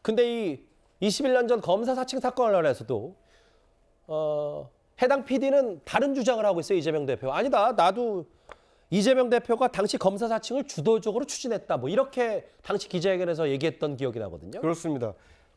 근데 이 21년 전 검사 사칭 사건 관련해서도 해당 PD는 다른 주장을 하고 있어요. 이재명 대표. 아니다. 나도 이재명 대표가 당시 검사 사칭을 주도적으로 추진했다. 뭐 이렇게 당시 기자회견에서 얘기했던 기억이 나거든요. 그렇습니다.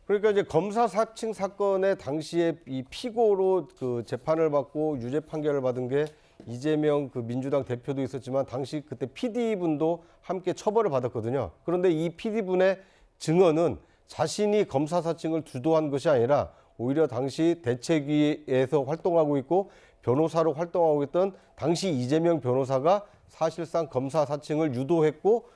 그러니까 이제 검사 사칭 사건의 당시에 이 피고로 그 재판을 받고 유죄 판결을 받은 게 이재명 그 민주당 대표도 있었지만 당시 그때 PD분도 함께 처벌을 받았거든요. 그런데 이 PD분의 증언은 자신이 검사 사칭을 주도한 것이 아니라 오히려 당시 대책위에서 활동하고 있고 변호사로 활동하고 있던 당시 이재명 변호사가 사실상 검사 사칭을 유도했고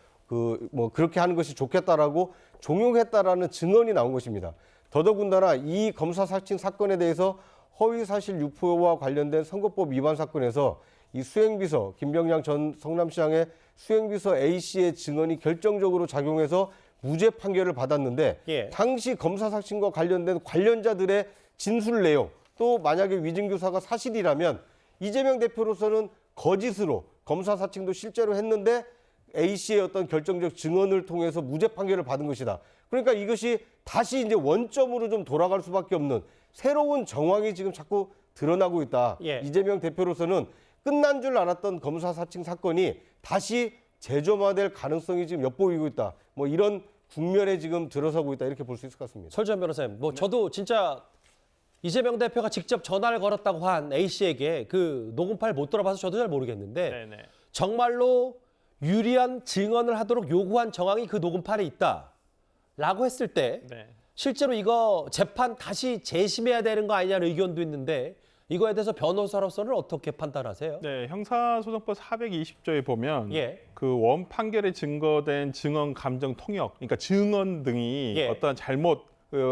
그렇게 하는 것이 좋겠다라고 종용했다라는 증언이 나온 것입니다. 더더군다나 이 검사 사칭 사건에 대해서 허위 사실 유포와 관련된 선거법 위반 사건에서 이 수행비서 김병량 전 성남시장의 수행비서 A 씨의 증언이 결정적으로 작용해서 무죄 판결을 받았는데 예. 당시 검사 사칭과 관련된 관련자들의 진술 내용 또 만약에 위증교사가 사실이라면 이재명 대표로서는 거짓으로 검사 사칭도 실제로 했는데 A 씨의 어떤 결정적 증언을 통해서 무죄 판결을 받은 것이다. 그러니까 이것이 다시 이제 원점으로 좀 돌아갈 수밖에 없는 새로운 정황이 지금 자꾸 드러나고 있다. 예. 이재명 대표로서는 끝난 줄 알았던 검사 사칭 사건이 다시 재점화될 가능성이 지금 엿보이고 있다. 뭐 이런 국면에 지금 들어서고 있다. 이렇게 볼 수 있을 것 같습니다. 설주현 변호사님, 저도 진짜 이재명 대표가 직접 전화를 걸었다고 한 A 씨에게 그 녹음 파일 못 들어봐서 저도 잘 모르겠는데 네네. 정말로 유리한 증언을 하도록 요구한 정황이 그 녹음 파일에 있다라고 했을 때 네. 실제로 이거 재판 다시 재심해야 되는 거 아니냐는 의견도 있는데 이거에 대해서 변호사로서는 어떻게 판단하세요? 네, 형사소송법 420조에 보면 예. 그 원 판결에 증거된 증언 감정 통역, 그러니까 증언 등이 예. 어떠한 잘못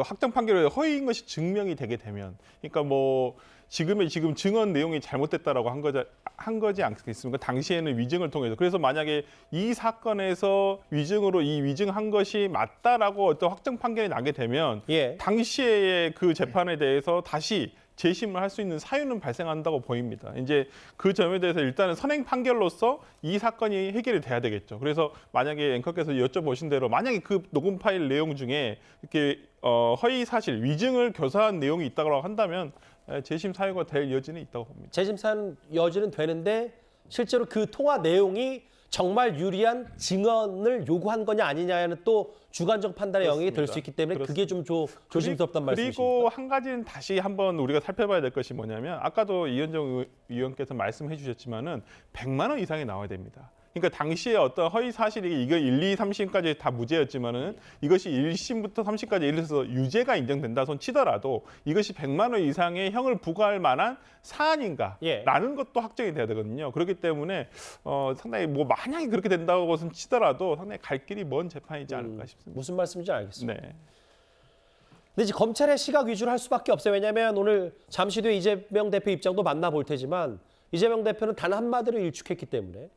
확정 판결에 허위인 것이 증명이 되게 되면, 그러니까 뭐 지금 증언 내용이 잘못됐다라고 한 거지 않겠습니까? 당시에는 위증을 통해서. 그래서 만약에 이 사건에서 위증으로 이 위증한 것이 맞다라고 어떤 확정 판결이 나게 되면 예. 당시의 그 재판에 대해서 다시 재심을 할 수 있는 사유는 발생한다고 보입니다. 이제 그 점에 대해서 일단은 선행 판결로서 이 사건이 해결이 돼야 되겠죠. 그래서 만약에 앵커께서 여쭤보신 대로 만약에 그 녹음 파일 내용 중에 이렇게 허위 사실, 위증을 교사한 내용이 있다고 한다면 재심 사유가 될 여지는 있다고 봅니다. 재심 사유 여지는 되는데 실제로 그 통화 내용이 정말 유리한 증언을 요구한 거냐 아니냐는 또 주관적 판단의 영역이 될 수 있기 때문에 그게 좀 조심스럽단 말씀이십니까? 그리고 한 가지는 다시 한번 우리가 살펴봐야 될 것이 뭐냐면 아까도 이현정 의원께서 말씀해 주셨지만은 100만 원 이상이 나와야 됩니다. 그러니까 당시에 어떤 허위 사실이 이거 1, 2, 3심까지 다 무죄였지만은 이것이 1심부터 3심까지 예를 들어서 유죄가 인정된다 손 치더라도 이것이 100만 원 이상의 형을 부과할 만한 사안인가라는 예. 것도 확정이 돼야 되거든요. 그렇기 때문에 상당히 뭐 만약에 그렇게 된다고 손 치더라도 상당히 갈 길이 먼 재판이지 않을까 싶습니다. 무슨 말씀인지 알겠습니다. 네. 근데 이제 검찰의 시각 위주로 할 수밖에 없어요. 왜냐하면 오늘 잠시 뒤에 이재명 대표 입장도 만나볼 테지만 이재명 대표는 단 한마디로 일축했기 때문에.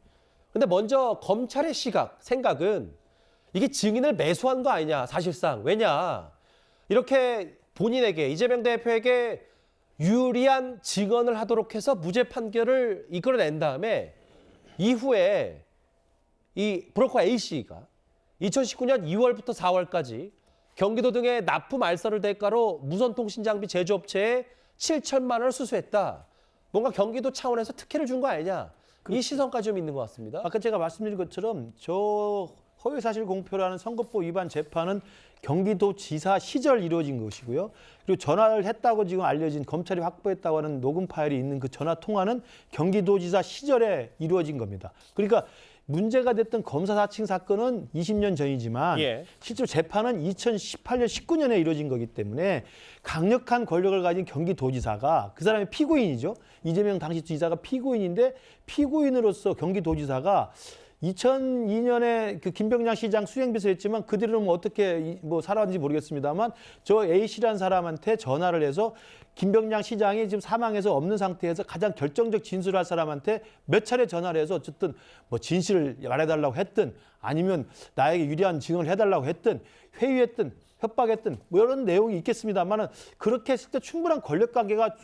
근데 먼저 검찰의 시각, 생각은 이게 증인을 매수한 거 아니냐, 사실상. 왜냐, 이렇게 본인에게, 이재명 대표에게 유리한 증언을 하도록 해서 무죄 판결을 이끌어낸 다음에 이후에 이 브로커 A씨가 2019년 2월부터 4월까지 경기도 등의 납품 알선을 대가로 무선통신 장비 제조업체에 7천만 원을 수수했다. 뭔가 경기도 차원에서 특혜를 준 거 아니냐. 이 시선까지 좀 있는 것 같습니다. 아까 제가 말씀드린 것처럼 저 허위사실 공표라는 선거법 위반 재판은 경기도지사 시절 이루어진 것이고요. 그리고 전화를 했다고 지금 알려진 검찰이 확보했다고 하는 녹음 파일이 있는 그 전화 통화는 경기도지사 시절에 이루어진 겁니다. 그러니까 문제가 됐던 검사 사칭 사건은 20년 전이지만 예. 실제로 재판은 2018년, 19년에 이루어진 거기 때문에 강력한 권력을 가진 경기도지사가 그 사람이 피고인이죠. 이재명 당시 지사가 피고인인데 피고인으로서 경기도지사가 2002년에 그 김병량 시장 수행비서였지만 그 뒤로는 뭐 어떻게 살아왔는지 모르겠습니다만 저 A 씨라는 사람한테 전화를 해서 김병량 시장이 지금 사망해서 없는 상태에서 가장 결정적 진술을 할 사람한테 몇 차례 전화를 해서 어쨌든 뭐 진실을 말해달라고 했든 아니면 나에게 유리한 증언을 해달라고 했든 회유했든 협박했든 뭐 이런 내용이 있겠습니다만은 그렇게 했을 때 충분한 권력 관계가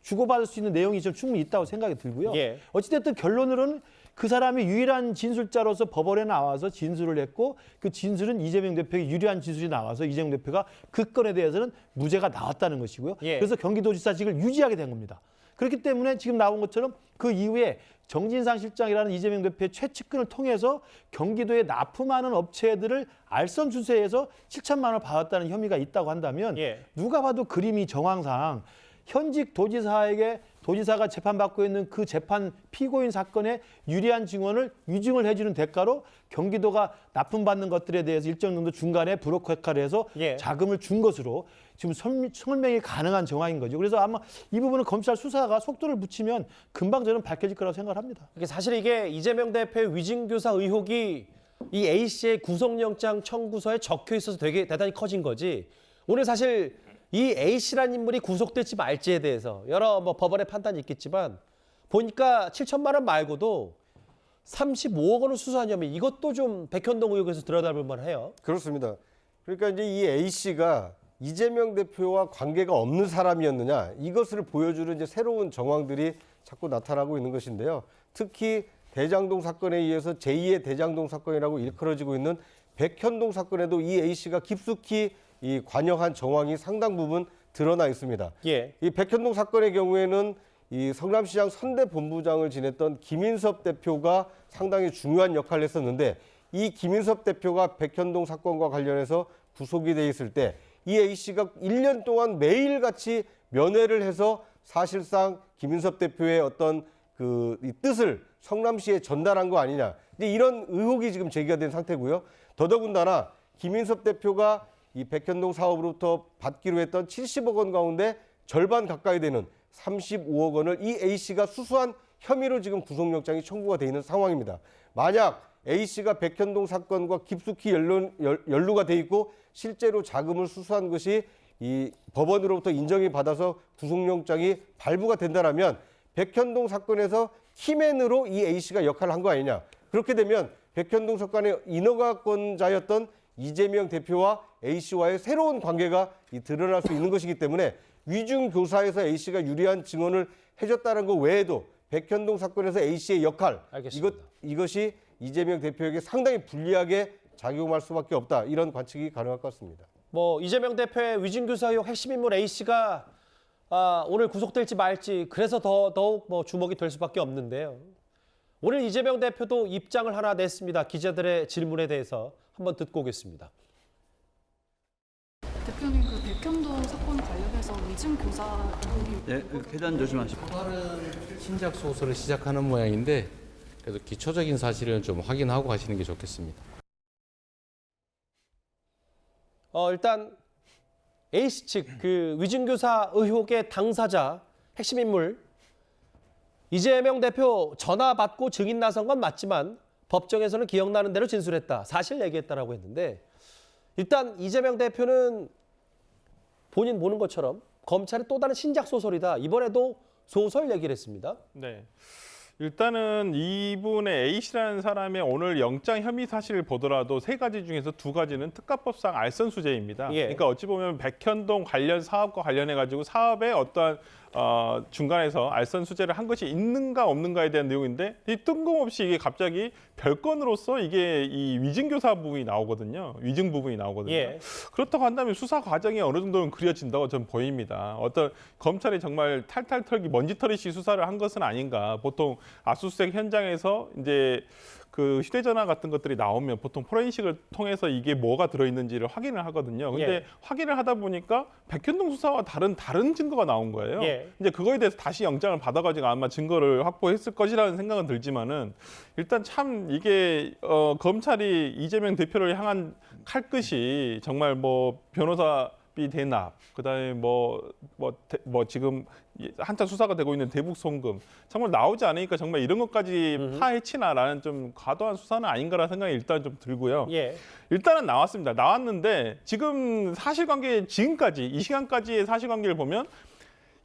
주고받을 수 있는 내용이 좀 충분히 있다고 생각이 들고요. 예. 어찌됐든 결론으로는 그 사람이 유일한 진술자로서 법원에 나와서 진술을 했고 그 진술은 이재명 대표에게 유리한 진술이 나와서 이재명 대표가 그 건에 대해서는 무죄가 나왔다는 것이고요. 예. 그래서 경기도지사직을 유지하게 된 겁니다. 그렇기 때문에 지금 나온 것처럼 그 이후에 정진상 실장이라는 이재명 대표의 최측근을 통해서 경기도에 납품하는 업체들을 알선수재해서 7천만 원을 받았다는 혐의가 있다고 한다면 예. 누가 봐도 그림이 정황상 현직 도지사가 재판받고 있는 그 재판 피고인 사건에 유리한 증언을 위증을 해주는 대가로 경기도가 납품받는 것들에 대해서 일정 정도 중간에 브로커 역할을 해서 예. 자금을 준 것으로 지금 설명이 가능한 정황인 거죠. 그래서 아마 이 부분은 검찰 수사가 속도를 붙이면 금방 저는 밝혀질 거라고 생각을 합니다. 사실 이게 이재명 대표의 위증교사 의혹이 이 A 씨의 구속영장 청구서에 적혀 있어서 되게 대단히 커진 거지. 오늘 사실 이 A 씨라는 인물이 구속될지 말지에 대해서 여러 법원의 판단이 있겠지만 보니까 7천만 원 말고도 35억 원을 수수한 혐의 이것도 좀 백현동 의혹에서 들여다볼 만해요. 그렇습니다. 그러니까 이제 이 A 씨가 이재명 대표와 관계가 없는 사람이었느냐 이것을 보여주는 이제 새로운 정황들이 자꾸 나타나고 있는 것인데요. 특히 대장동 사건에 의해서 제2의 대장동 사건이라고 일컬어지고 있는 백현동 사건에도 이 A 씨가 깊숙이 이 관여한 정황이 상당 부분 드러나 있습니다. 예. 이 백현동 사건의 경우에는 이 성남시장 선대본부장을 지냈던 김인섭 대표가 상당히 중요한 역할을 했었는데 이 김인섭 대표가 백현동 사건과 관련해서 구속이 돼 있을 때 이 A 씨가 1년 동안 매일같이 면회를 해서 사실상 김인섭 대표의 어떤 이 뜻을 성남시에 전달한 거 아니냐. 이제 이런 의혹이 지금 제기가 된 상태고요. 더더군다나 김인섭 대표가 이 백현동 사업으로부터 받기로 했던 70억 원 가운데 절반 가까이 되는 35억 원을 이 A 씨가 수수한 혐의로 지금 구속영장이 청구가 돼 있는 상황입니다. 만약 A 씨가 백현동 사건과 깊숙이 연루가 돼 있고 실제로 자금을 수수한 것이 이 법원으로부터 인정이 받아서 구속영장이 발부가 된다면 백현동 사건에서 키맨으로 이 A 씨가 역할을 한 거 아니냐. 그렇게 되면 백현동 사건의 인허가권자였던 이재명 대표와 A 씨와의 새로운 관계가 드러날 수 있는 것이기 때문에 위중교사에서 A 씨가 유리한 증언을 해줬다는 것 외에도 백현동 사건에서 A 씨의 역할 이것이 이재명 대표에게 상당히 불리하게 작용할 수밖에 없다. 이런 관측이 가능할 것 같습니다. 이재명 대표의 위증교사 의혹 핵심 인물 A 씨가 오늘 구속될지 말지 그래서 더욱 주목이 될 수밖에 없는데요. 오늘 이재명 대표도 입장을 하나 냈습니다. 기자들의 질문에 대해서 한번 듣고 오겠습니다. 대표님 그 백현동 사건 관련해서 위증 교사 네, 계단 조심하시고. 다른 신작 소설을 시작하는 모양인데 그래도 기초적인 사실은 좀 확인하고 가시는 게 좋겠습니다. 일단 A 씨 측 그 위증교사 의혹의 당사자 핵심 인물 이재명 대표 전화 받고 증인 나선 건 맞지만 법정에서는 기억나는 대로 진술했다. 사실 얘기했다라고 했는데 일단 이재명 대표는 본인 보는 것처럼 검찰의 또 다른 신작 소설이다. 이번에도 소설 얘기를 했습니다. 네. 일단은 이분의 A 씨라는 사람의 오늘 영장 혐의 사실을 보더라도 세 가지 중에서 두 가지는 특가법상 알선 수재입니다. 예. 그러니까 어찌 보면 백현동 관련 사업과 관련해 가지고 사업에 어떠한 중간에서 알선 수재를 한 것이 있는가 없는가에 대한 내용인데 이 뜬금없이 이게 갑자기 별건으로서 이게 이 위증교사 부분이 나오거든요. 위증 부분이 나오거든요. 예. 그렇다고 한다면 수사 과정이 어느 정도는 그려진다고 저는 보입니다. 어떤 검찰이 정말 탈탈 털기 먼지 털이식 수사를 한 것은 아닌가. 보통 압수수색 현장에서 이제 그 휴대전화 같은 것들이 나오면 보통 포렌식을 통해서 이게 뭐가 들어있는지를 확인을 하거든요. 근데 예. 확인을 하다 보니까 백현동 수사와 다른 증거가 나온 거예요. 예. 이제 그거에 대해서 다시 영장을 받아가지고 아마 증거를 확보했을 것이라는 생각은 들지만은 일단 참 이게 검찰이 이재명 대표를 향한 칼끝이 정말 변호사비 대납, 그다음에 지금 한참 수사가 되고 있는 대북 송금 정말 나오지 않으니까 정말 이런 것까지 파헤치나라는 좀 과도한 수사는 아닌가라는 생각이 일단 좀 들고요. 예. 일단은 나왔습니다. 나왔는데 지금 사실관계 지금까지 이 시간까지의 사실관계를 보면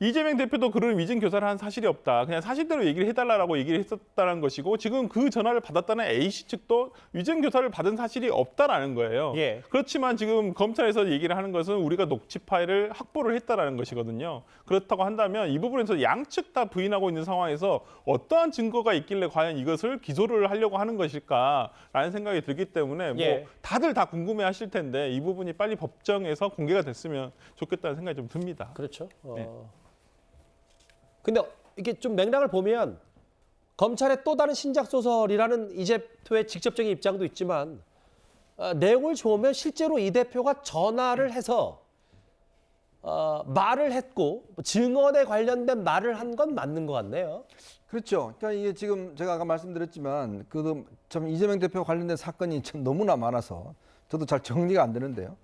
이재명 대표도 그런 위증 교사를 한 사실이 없다. 그냥 사실대로 얘기를 해달라고 얘기를 했었다는 것이고 지금 그 전화를 받았다는 A씨 측도 위증 교사를 받은 사실이 없다라는 거예요. 예. 그렇지만 지금 검찰에서 얘기를 하는 것은 우리가 녹취 파일을 확보를 했다라는 것이거든요. 그렇다고 한다면 이 부분에서 양측 다 부인하고 있는 상황에서 어떠한 증거가 있길래 과연 이것을 기소를 하려고 하는 것일까라는 생각이 들기 때문에 뭐 예. 다들 다 궁금해하실 텐데 이 부분이 빨리 법정에서 공개가 됐으면 좋겠다는 생각이 좀 듭니다. 그렇죠. 네. 근데 이게 좀 맥락을 보면 검찰의 또 다른 신작 소설이라는 이 대표의 직접적인 입장도 있지만 내용을 보면 실제로 이 대표가 전화를 해서 말을 했고 증언에 관련된 말을 한 건 맞는 것 같네요. 그렇죠. 그러니까 이게 지금 제가 아까 말씀드렸지만 참 이재명 대표 관련된 사건이 참 너무나 많아서 저도 잘 정리가 안 되는데요.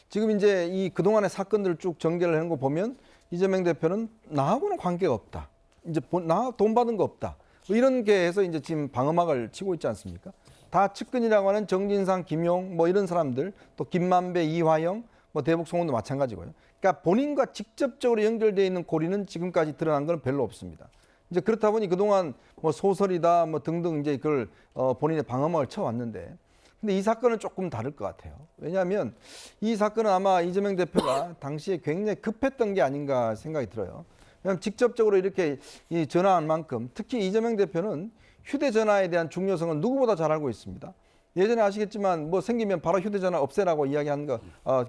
지금 이제 이 그동안의 사건들을 쭉 전개를 하는 거 보면 이재명 대표는 나하고는 관계가 없다. 이제 나 돈 받은 거 없다. 뭐 이런 게 해서 이제 지금 방어막을 치고 있지 않습니까? 다 측근이라고 하는 정진상, 김용 뭐 이런 사람들 또 김만배, 이화영 뭐 대북 송원도 마찬가지고요. 그러니까 본인과 직접적으로 연결되어 있는 고리는 지금까지 드러난 건 별로 없습니다. 이제 그렇다 보니 그동안 뭐 소설이다 뭐 등등 이제 그걸 본인의 방어막을 쳐왔는데 근데 이 사건은 조금 다를 것 같아요. 왜냐하면 이 사건은 아마 이재명 대표가 당시에 굉장히 급했던 게 아닌가 생각이 들어요. 왜냐하면 직접적으로 이렇게 이 전화한 만큼 특히 이재명 대표는 휴대전화에 대한 중요성은 누구보다 잘 알고 있습니다. 예전에 아시겠지만 뭐 생기면 바로 휴대전화 없애라고 이야기한 거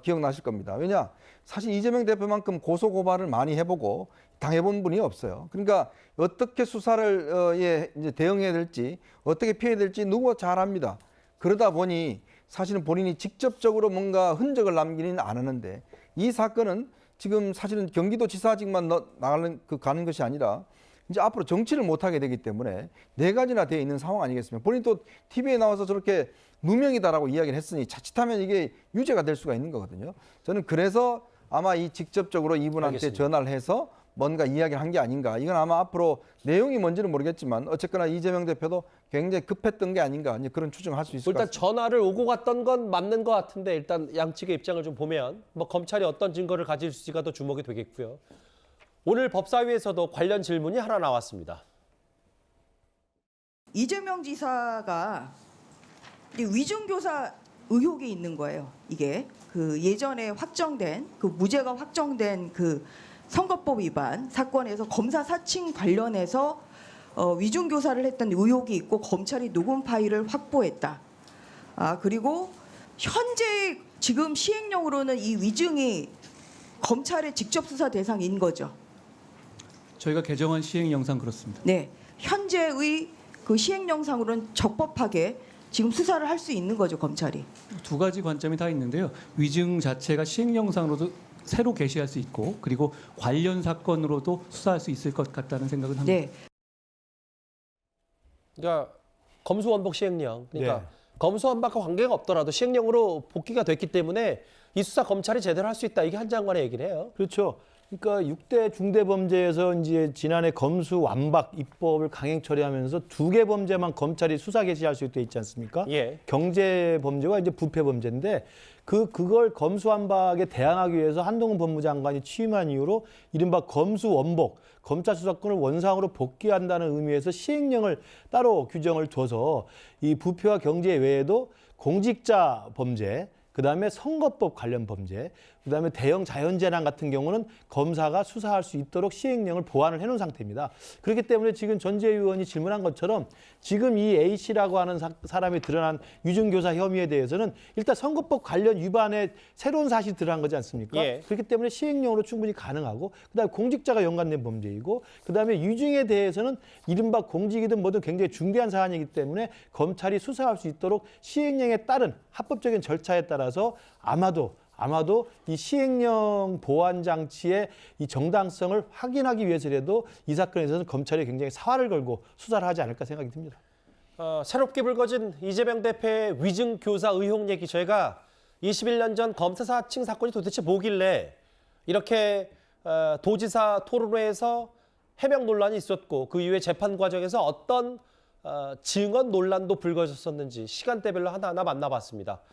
기억나실 겁니다. 왜냐? 사실 이재명 대표만큼 고소고발을 많이 해보고 당해본 분이 없어요. 그러니까 어떻게 수사를 이제 대응해야 될지 어떻게 피해야 될지 누구가 잘 압니다. 그러다 보니 사실은 본인이 직접적으로 뭔가 흔적을 남기는 안 하는데 이 사건은 지금 사실은 경기도지사직만 가는 것이 아니라 이제 앞으로 정치를 못하게 되기 때문에 4가지나 되어 있는 상황 아니겠습니까? 본인 또 TV에 나와서 저렇게 누명이다라고 이야기를 했으니 자칫하면 이게 유죄가 될 수가 있는 거거든요. 저는 그래서 아마 이 직접적으로 이분한테 알겠습니다. 전화를 해서 뭔가 이야기를 한 게 아닌가. 이건 아마 앞으로 내용이 뭔지는 모르겠지만 어쨌거나 이재명 대표도 굉장히 급했던 게 아닌가. 이제 그런 추정을 할 수 있을 것 일단 같습니다. 전화를 오고 갔던 건 맞는 것 같은데 일단 양측의 입장을 좀 보면 뭐 검찰이 어떤 증거를 가질 수 있을까 더 주목이 되겠고요. 오늘 법사위에서도 관련 질문이 하나 나왔습니다. 이재명 지사가 위중교사 의혹이 있는 거예요. 이게 그 예전에 확정된 그 무죄가 확정된 그 선거법 위반 사건에서 검사 사칭 관련해서 위중교사를 했던 의혹이 있고 검찰이 녹음 파일을 확보했다. 그리고 현재 지금 시행령으로는 이 위증이 검찰의 직접 수사 대상인 거죠. 저희가 개정한 시행령상 그렇습니다. 네, 현재의 그 시행령상으로는 적법하게 지금 수사를 할 수 있는 거죠, 검찰이. 2가지 관점이 다 있는데요. 위증 자체가 시행령상으로도 새로 게시할 수 있고 그리고 관련 사건으로도 수사할 수 있을 것 같다는 생각은 합니다. 네. 그러니까 검수원복 시행령. 그러니까 네. 검수원박과 관계가 없더라도 시행령으로 복귀가 됐기 때문에 이 수사 검찰이 제대로 할 수 있다. 이게 한 장관의 얘기를 해요. 그렇죠. 그러니까 6대 중대범죄에서 이제 지난해 검수완박 입법을 강행 처리하면서 2개 범죄만 검찰이 수사 개시할 수 있게 있지 않습니까? 예. 경제 범죄와 이제 부패 범죄인데 그걸 검수완박에 대항하기 위해서 한동훈 법무장관이 취임한 이후로 이른바 검수원복, 검찰 수사권을 원상으로 복귀한다는 의미에서 시행령을 따로 규정을 둬서 이 부패와 경제 외에도 공직자 범죄, 그다음에 선거법 관련 범죄, 그다음에 대형 자연재난 같은 경우는 검사가 수사할 수 있도록 시행령을 보완을 해놓은 상태입니다. 그렇기 때문에 지금 전재 의원이 질문한 것처럼 지금 이 A씨라고 하는 사람이 드러난 위중교사 혐의에 대해서는 일단 선거법 관련 위반에 새로운 사실이 드러난 거지 않습니까? 예. 그렇기 때문에 시행령으로 충분히 가능하고 그다음에 공직자가 연관된 범죄이고 그다음에 위중에 대해서는 이른바 공직이든 뭐든 굉장히 중대한 사안이기 때문에 검찰이 수사할 수 있도록 시행령에 따른 합법적인 절차에 따라서 아마도 이 시행령 보완 장치의 이 정당성을 확인하기 위해서라도 이 사건에서는 검찰이 굉장히 사활을 걸고 수사를 하지 않을까 생각이 듭니다. 새롭게 불거진 이재명 대표의 위증 교사 의혹 얘기 저희가 21년 전 검사 사칭 사건이 도대체 뭐길래 이렇게 도지사 토론회에서 해명 논란이 있었고 그 이후에 재판 과정에서 어떤 증언 논란도 불거졌었는지 시간대별로 하나하나 만나봤습니다.